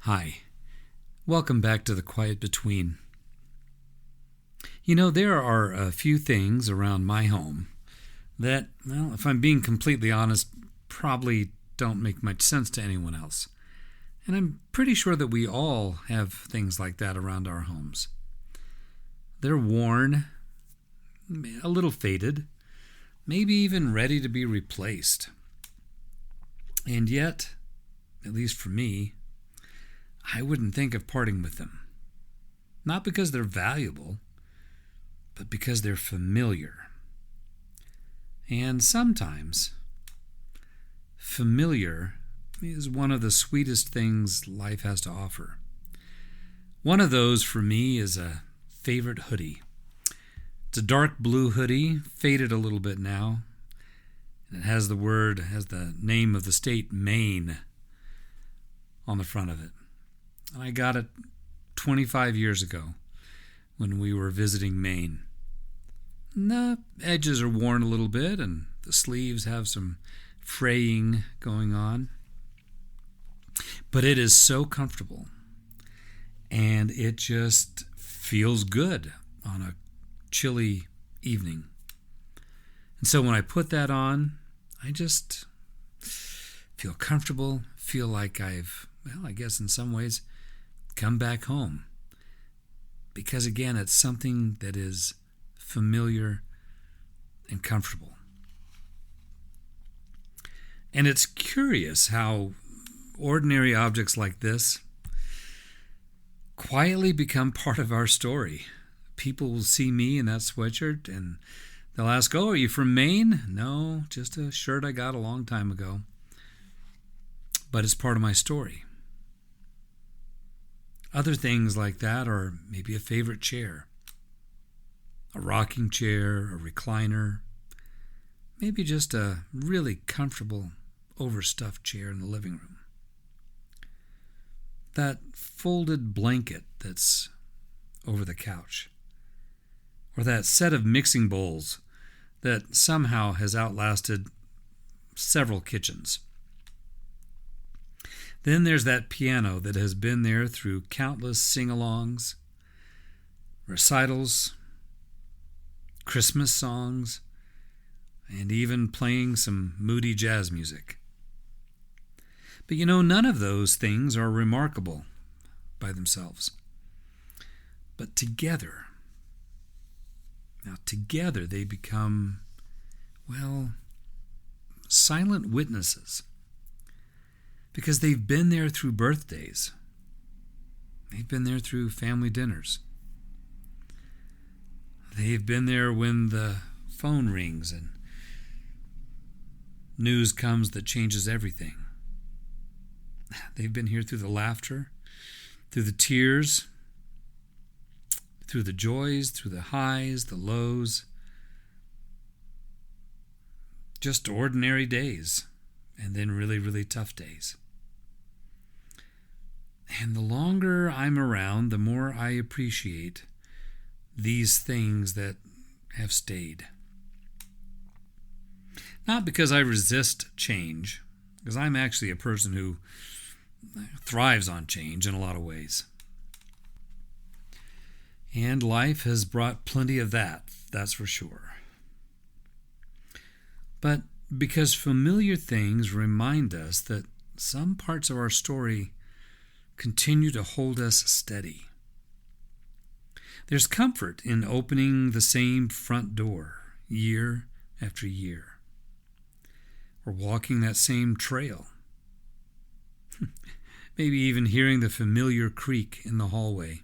Hi, welcome back to the Quiet Between. You know, there are a few things around my home that, well, if I'm being completely honest, probably don't make much sense to anyone else. And I'm pretty sure that we all have things like that around our homes. They're worn, a little faded, maybe even ready to be replaced. And yet, at least for me, I wouldn't think of parting with them. Not because they're valuable, but because they're familiar. And sometimes, familiar is one of the sweetest things life has to offer. One of those for me is a favorite hoodie. It's a dark blue hoodie, faded a little bit now. And it has the name of the state, Maine, on the front of it. I got it 25 years ago when we were visiting Maine. And the edges are worn a little bit and the sleeves have some fraying going on. But it is so comfortable and it just feels good on a chilly evening. And so when I put that on, I just feel comfortable, feel like I've, I guess in some ways, come back home. Because again, it's something that is familiar and comfortable. And it's curious how ordinary objects like this quietly become part of our story. People will see me in that sweatshirt and they'll ask, "Oh, are you from Maine?" "No, just a shirt I got a long time ago." But it's part of my story. Other things like that are maybe a favorite chair, a rocking chair, a recliner, maybe just a really comfortable, overstuffed chair in the living room. That folded blanket that's over the couch, or that set of mixing bowls that somehow has outlasted several kitchens. Then there's that piano that has been there through countless sing-alongs, recitals, Christmas songs, and even playing some moody jazz music. But you know, none of those things are remarkable by themselves. But together they become, silent witnesses. Because they've been there through birthdays. They've been there through family dinners. They've been there when the phone rings and news comes that changes everything. They've been here through the laughter, through the tears, through the joys, through the highs, the lows. Just ordinary days, and then really, really tough days. And the longer I'm around, the more I appreciate these things that have stayed. Not because I resist change, because I'm actually a person who thrives on change in a lot of ways. And life has brought plenty of that, that's for sure. But because familiar things remind us that some parts of our story continue to hold us steady. There's comfort in opening the same front door year after year, or walking that same trail. Maybe even hearing the familiar creak in the hallway,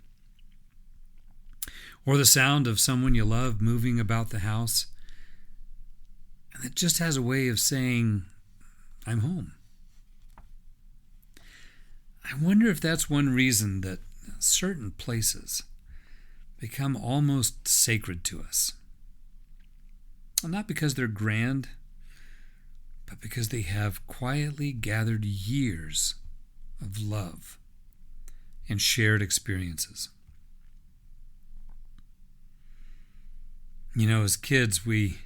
or the sound of someone you love moving about the house, and it just has a way of saying, "I'm home." I wonder if that's one reason that certain places become almost sacred to us. Not because they're grand, but because they have quietly gathered years of love and shared experiences. You know, as kids, we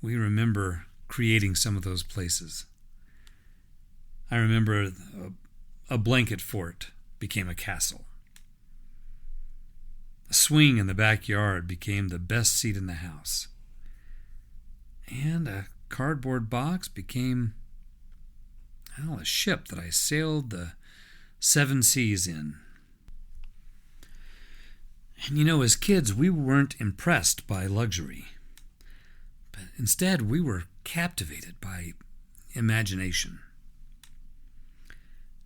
remember creating some of those places. I remember a blanket fort became a castle. A swing in the backyard became the best seat in the house. And a cardboard box became, well, a ship that I sailed the 7 seas in. And as kids, we weren't impressed by luxury, but instead we were captivated by imagination.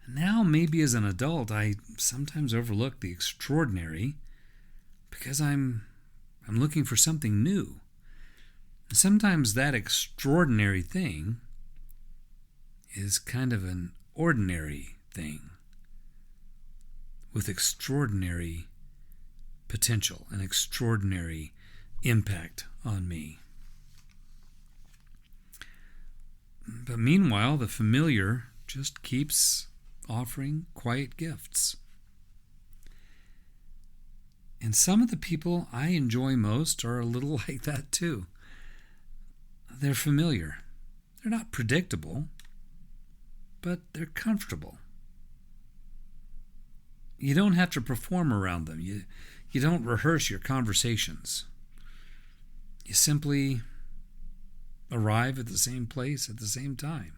And now, maybe as an adult, I sometimes overlook the extraordinary because I'm looking for something new. And sometimes that extraordinary thing is kind of an ordinary thing with extraordinary potential and extraordinary impact on me. But meanwhile, the familiar just keeps offering quiet gifts. And some of the people I enjoy most are a little like that too. They're familiar. They're not predictable, but they're comfortable. You don't have to perform around them. You don't rehearse your conversations. You simply arrive at the same place at the same time.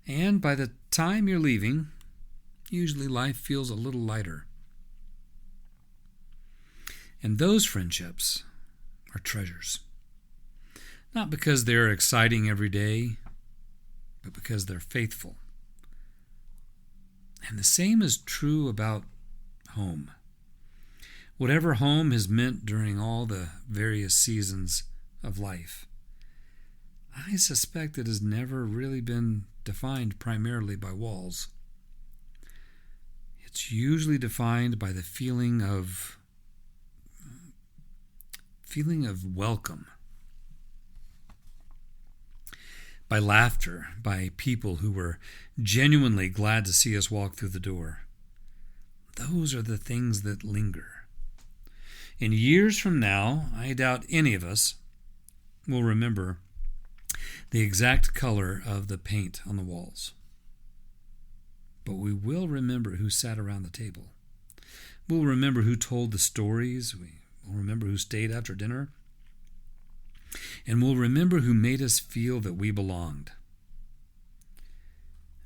And by the time you're leaving, usually life feels a little lighter. And those friendships are treasures. Not because they're exciting every day, but because they're faithful. And the same is true about home. Whatever home has meant during all the various seasons of life, I suspect it has never really been defined primarily by walls. It's usually defined by the feeling of welcome, by laughter, by people who were genuinely glad to see us walk through the door. Those are the things that linger. And years from now, I doubt any of us will remember the exact color of the paint on the walls. But we will remember who sat around the table. We'll remember who told the stories. We'll remember who stayed after dinner. And we'll remember who made us feel that we belonged.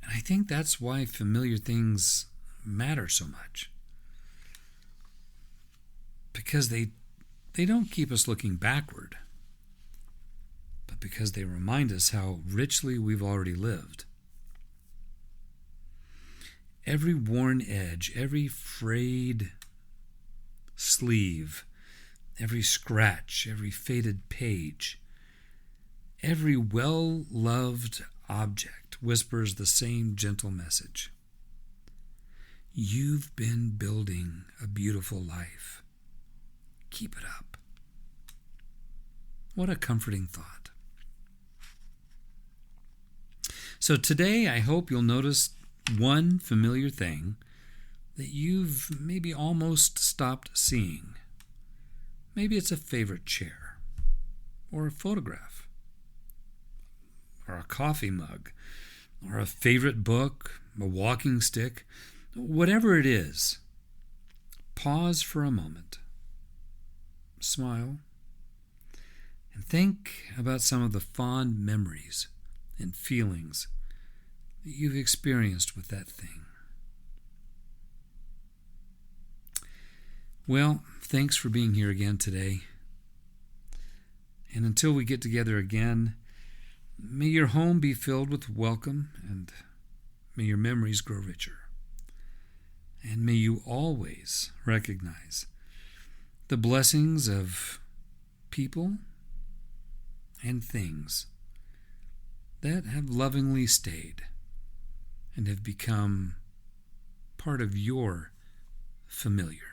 And I think that's why familiar things matter so much. Because they don't keep us looking backward, but because they remind us how richly we've already lived. Every worn edge, every frayed sleeve, every scratch, every faded page, every well-loved object whispers the same gentle message. You've been building a beautiful life. Keep it up. What a comforting thought. So today, I hope you'll notice one familiar thing that you've maybe almost stopped seeing. Maybe it's a favorite chair, or a photograph, or a coffee mug, or a favorite book, a walking stick. Whatever it is, pause for a moment, smile, and think about some of the fond memories and feelings that you've experienced with that thing. Well, thanks for being here again today. And until we get together again, may your home be filled with welcome, and may your memories grow richer. And may you always recognize the blessings of people and things that have lovingly stayed and have become part of your familiar.